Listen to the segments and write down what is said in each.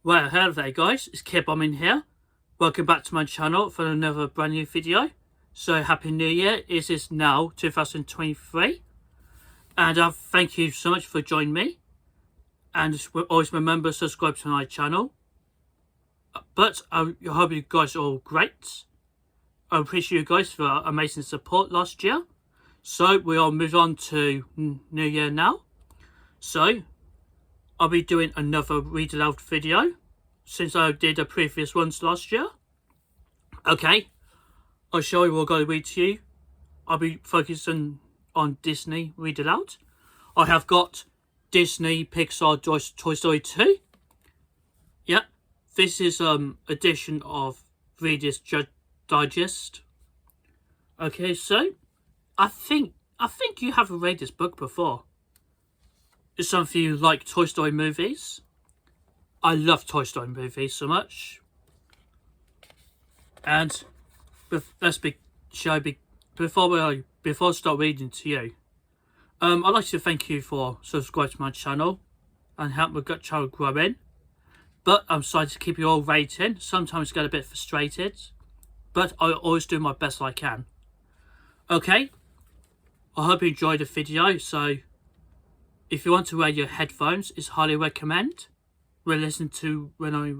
Well, hello there guys, it's Kid Bomb in here. Welcome back to my channel for another brand new video. So happy new year, it is now 2023 and thank you so much for joining me, and always remember to subscribe to my channel. But I hope you guys are all great. I appreciate you guys for amazing support last year. So we all move on to new year now. So I'll be doing another read aloud video since I did the previous ones last year. Okay, I'll show you what I'm going to read to you. I'll be focusing on Disney read aloud. I have got Disney Pixar Toy Story 2. Yeah, this is edition of Reader's Digest. Okay, so I think you have read this book before. Some of you like Toy Story movies. I love Toy Story movies so much. And before I start reading to you, I'd like to thank you for subscribing to my channel and help my channel growing. But I'm sorry to keep you all waiting. Sometimes I get a bit frustrated, but I always do my best I can. Okay, I hope you enjoyed the video. So if you want to wear your headphones, it's highly recommend. We'll listen to when I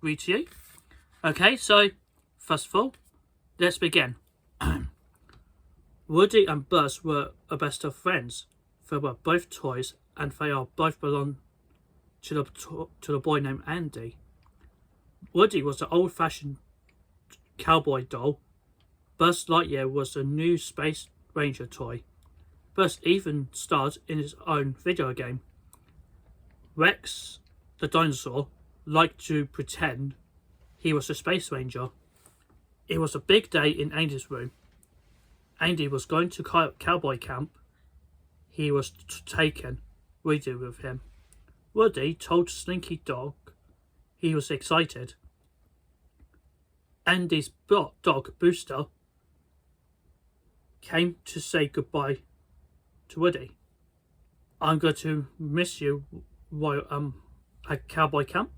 read to you. Okay, so first of all, let's begin. Woody and Buzz were a best of friends. They were both toys, and they are both belong to the boy named Andy. Woody was an old-fashioned cowboy doll. Buzz Lightyear was a new Space Ranger toy. Buzz even starred in his own video game. Rex, the dinosaur, liked to pretend he was a Space Ranger. It was a big day in Andy's room. Andy was going to cowboy camp. He was taken Woody with him. Woody told Slinky Dog he was excited. Andy's dog, Booster, came to say goodbye to Woody. I'm going to miss you while at cowboy camp,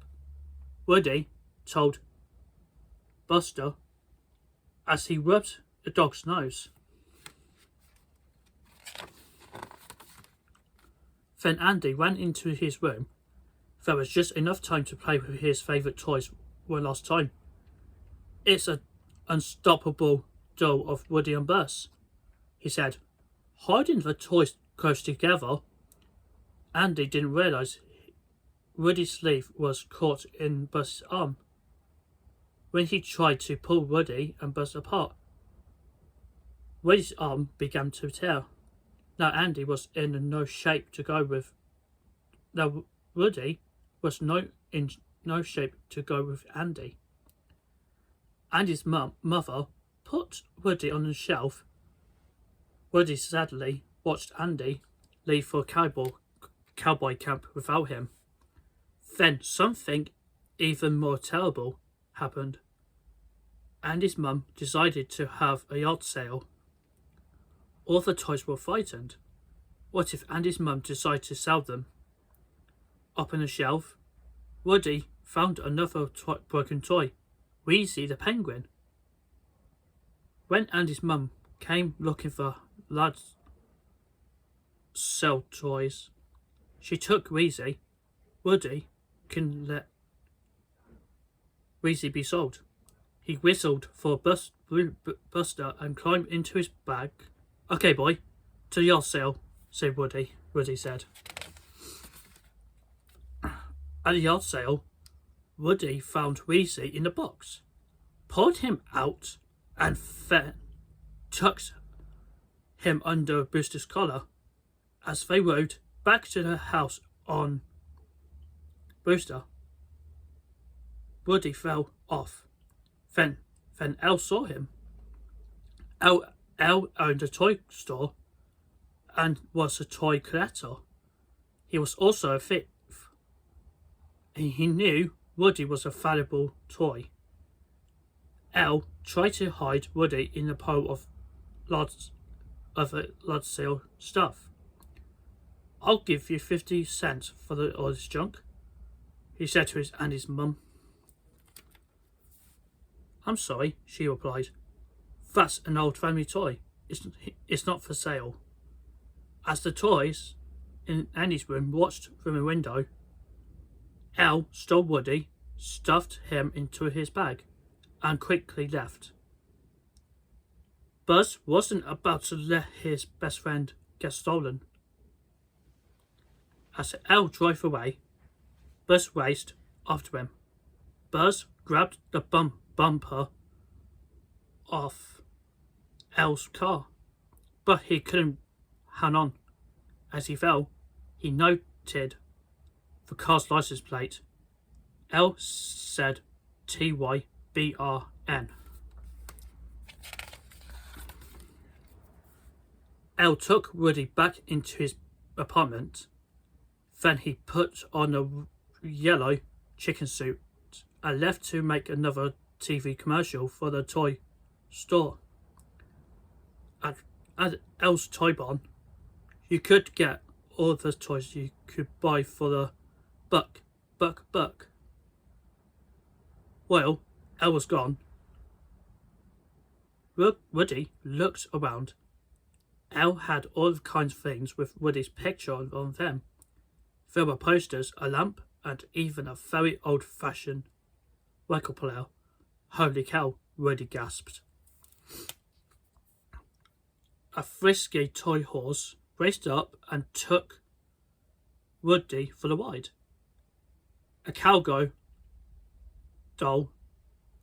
Woody told Buster as he rubbed the dog's nose. Then Andy ran into his room. There was just enough time to play with his favourite toys one last time. It's an unstoppable doll of Woody and Buzz, he said, hiding the toys close together. Andy didn't realise Woody's sleeve was caught in Buzz's arm. When he tried to pull Woody and Buzz apart, Woody's arm began to tear. Now Andy was in no shape to go with. Now Woody was in no shape to go with Andy. Andy's mother put Woody on the shelf. Woody sadly watched Andy leave for cowboy camp without him. Then something even more terrible happened. Andy's mum decided to have a yard sale. All the toys were frightened. What if Andy's mum decided to sell them? Up on the shelf, Woody found another broken toy, Whizzy the penguin. When Andy's mum came looking for lads sell toys, she took Whizzy. Woody can let Whizzy be sold. He whistled for Buster and climbed into his bag. Okay, boy, to the yard sale, said Woody. Woody said. At the yard sale, Woody found Whizzy in the box, pulled him out, and then tucked him under Booster's collar. As they rode back to the house on Booster, Woody fell off. Then Elle saw him. Elle owned a toy store and was a toy collector. He was also a thief. He knew Woody was a valuable toy. Elle tried to hide Woody in a pile of large sale stuff. I'll give you 50 cents for all this junk, he said to Andy's mum. I'm sorry, she replied. That's an old family toy. It's not for sale. As the toys in Andy's room watched from a window, Elle stole Woody, stuffed him into his bag, and quickly left. Buzz wasn't about to let his best friend get stolen. As Elle drove away, Buzz raced after him. Buzz grabbed the bumper off Elle's car, but he couldn't hang on. As he fell, he noted the car's license plate. Elle said TYBRN. Elle took Woody back into his apartment. Then he put on a yellow chicken suit and left to make another TV commercial for the toy store. At Elle's Toy Barn, you could get all the toys you could buy for the buck. Well, Elle was gone. Woody looked around. Elle had all kinds of things with Woody's picture on them. There were posters, a lamp, and even a very old-fashioned record player. Holy cow, Woody gasped. A frisky toy horse raced up and took Woody for the ride. A cowgirl doll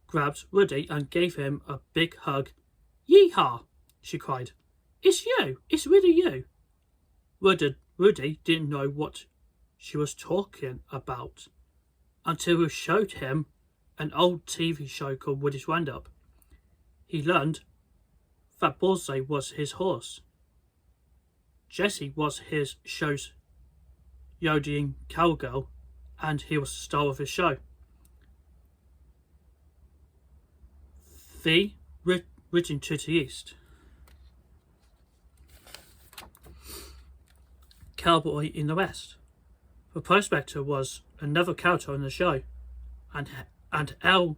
grabbed Woody and gave him a big hug. Yeehaw! She cried. It's you! It's really you! Woody didn't know what she was talking about until we showed him an old TV show called Woody's Roundup. He learned that Bullseye was his horse. Jessie was his show's yodeling cowgirl, and he was the star of his show. The written to the east. Cowboy in the west. The Prospector was another character on the show, and Elle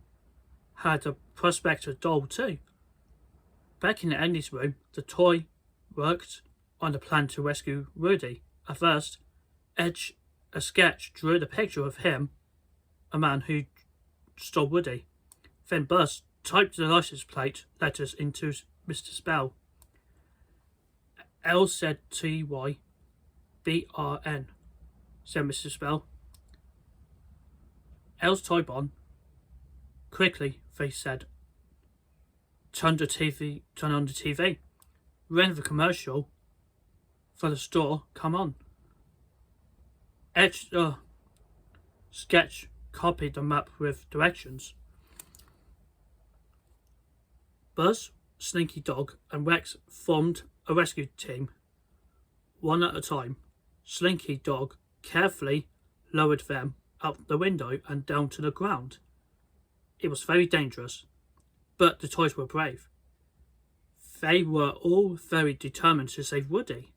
had a Prospector doll too. Back in Andy's room, the toy worked on a plan to rescue Woody. At first, a sketch drew the picture of him, a man who stole Woody. Then Buzz typed the license plate letters into Mr. Spell. Elle said TYBRN, said Mr. Spell. Elle's Toy Barn. Quickly, they said. Turn on the TV. When the commercial for the store come on. Etched the sketch, copied the map with directions. Buzz, Slinky Dog, and Rex formed a rescue team. One at a time, Slinky Dog carefully lowered them out the window and down to the ground. It was very dangerous, but the toys were brave. They were all very determined to save Woody.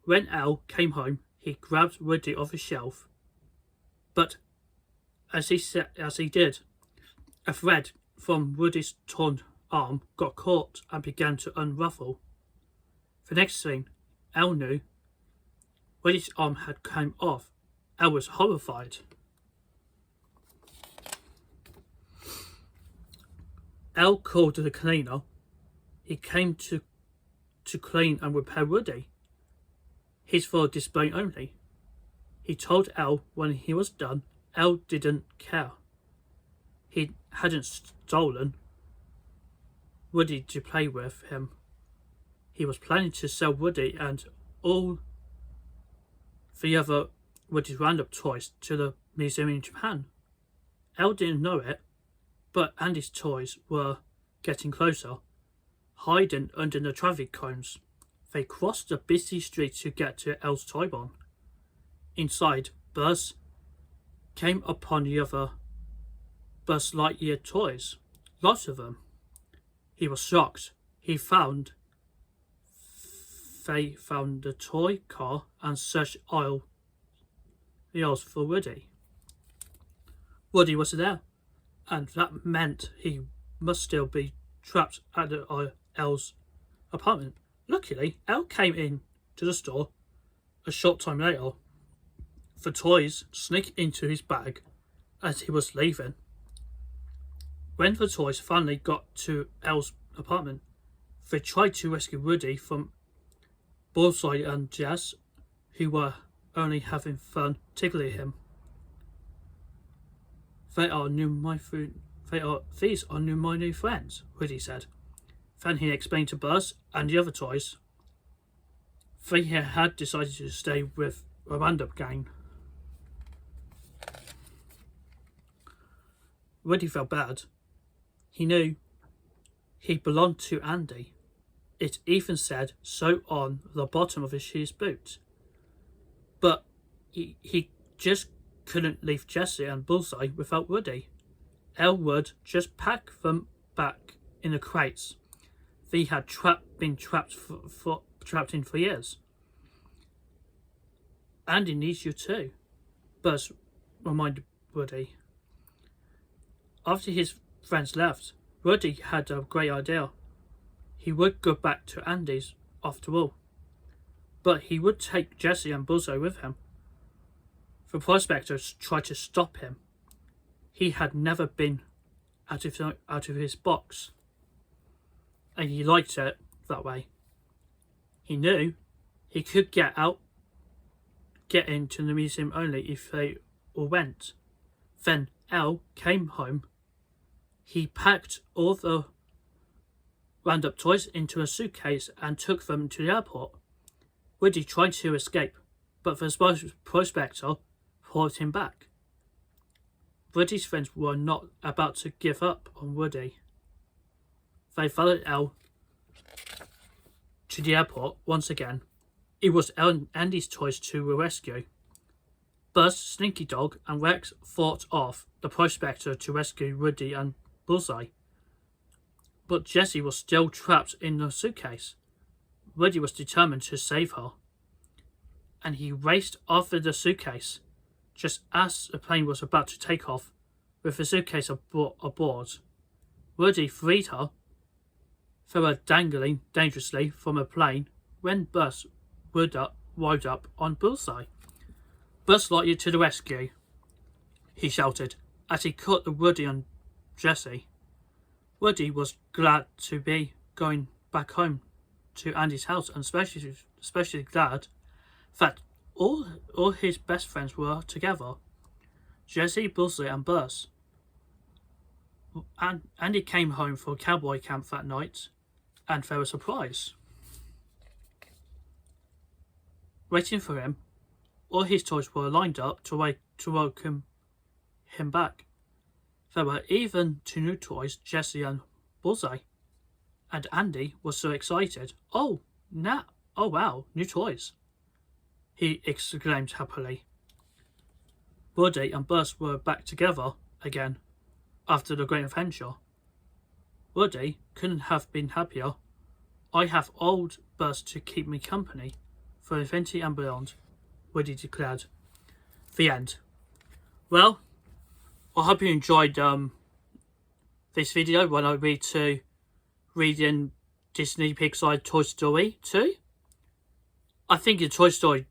When Elle came home, he grabbed Woody off a shelf, but as he did, a thread from Woody's torn arm got caught and began to unravel. The next thing Elle knew, Woody's arm had come off. Elle was horrified. Elle called the cleaner. He came to clean and repair Woody. He's for display only. He told Elle when he was done. Elle didn't care. He hadn't stolen Woody to play with him. He was planning to sell Woody and all the other Woody's Roundup toys to the museum in Japan. Elle didn't know it, but Andy's toys were getting closer, hiding under the traffic cones. They crossed the busy street to get to Elle's Toy Barn. Inside, Buzz came upon the other Buzz Lightyear toys, lots of them. He was shocked. They found the toy car and searched aisles for Woody. Woody was there, and that meant he must still be trapped at Elle's apartment. Luckily, Elle came in to the store a short time later for toys to sneak into his bag as he was leaving. When the toys finally got to Elle's apartment, they tried to rescue Woody from Bullseye and Jess, who were only having fun tickling him. These are my new friends, Woody said. Then he explained to Buzz and the other toys they had decided to stay with a Roundup gang. Woody felt bad. He knew he belonged to Andy. It even said so on the bottom of his shoes boot. But he just couldn't leave Jessie and Bullseye without Woody. Elle would just pack them back in the crates they had been trapped in for years. Andy needs you too, Buzz reminded Woody. After his friends left, Woody had a great idea. He would go back to Andy's after all, but he would take Jessie and Bullseye with him. The Prospector tried to stop him. He had never been out of his box, and he liked it that way. He knew he could get into the museum only if they all went. Then Elle came home. He packed all the Roundup toys into a suitcase and took them to the airport. Woody tried to escape, but the Prospector pulled him back. Woody's friends were not about to give up on Woody. They followed Elle to the airport once again. It was Elle and Andy's toys to the rescue. Buzz, Slinky Dog, and Rex fought off the Prospector to rescue Woody and Bullseye. But Jessie was still trapped in the suitcase. Woody was determined to save her, and he raced after the suitcase. Just as the plane was about to take off, with the suitcase aboard, Woody freed her. They were dangling dangerously from a plane when Buzz rode up on Bullseye. "Buzz Lightyear to the rescue," he shouted as he caught the Woody and Jessie. Woody was glad to be going back home to Andy's house, and especially glad that all his best friends were together. Jessie, Bullseye and Buzz. And Andy came home from cowboy camp that night, and they were surprised. Waiting for him, all his toys were lined up to welcome him back. There were even two new toys, Jessie and Bullseye. And Andy was so excited. Oh wow, new toys!" he exclaimed happily. Woody and Buzz were back together again after the great adventure. Woody couldn't have been happier. "I have old Buzz to keep me company for infinity and beyond," Woody declared. The end. Well, I hope you enjoyed this video when I reading Disney Pixar Toy Story 2. I think the Toy Story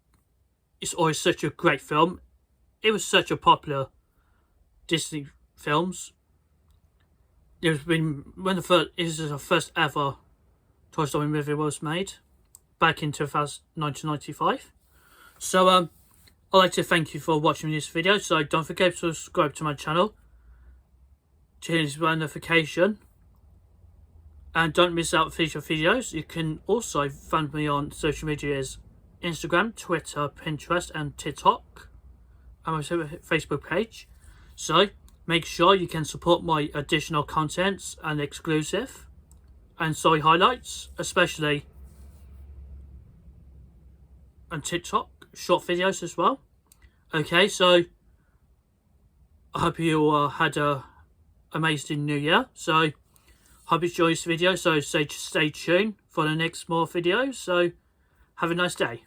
is always such a great film. It was such a popular Disney films. It was the first ever Toy Story movie was made back in 1995. So I'd like to thank you for watching this video. So don't forget to subscribe to my channel, change the notification, and don't miss out future videos. You can also find me on social medias: Instagram, Twitter, Pinterest and TikTok, and my Facebook page. So make sure you can support my additional contents and exclusive and story highlights, especially on TikTok, short videos as well. Okay, so I hope you all had a amazing new year. So hope you enjoyed this video. So stay tuned for the next more videos. So have a nice day.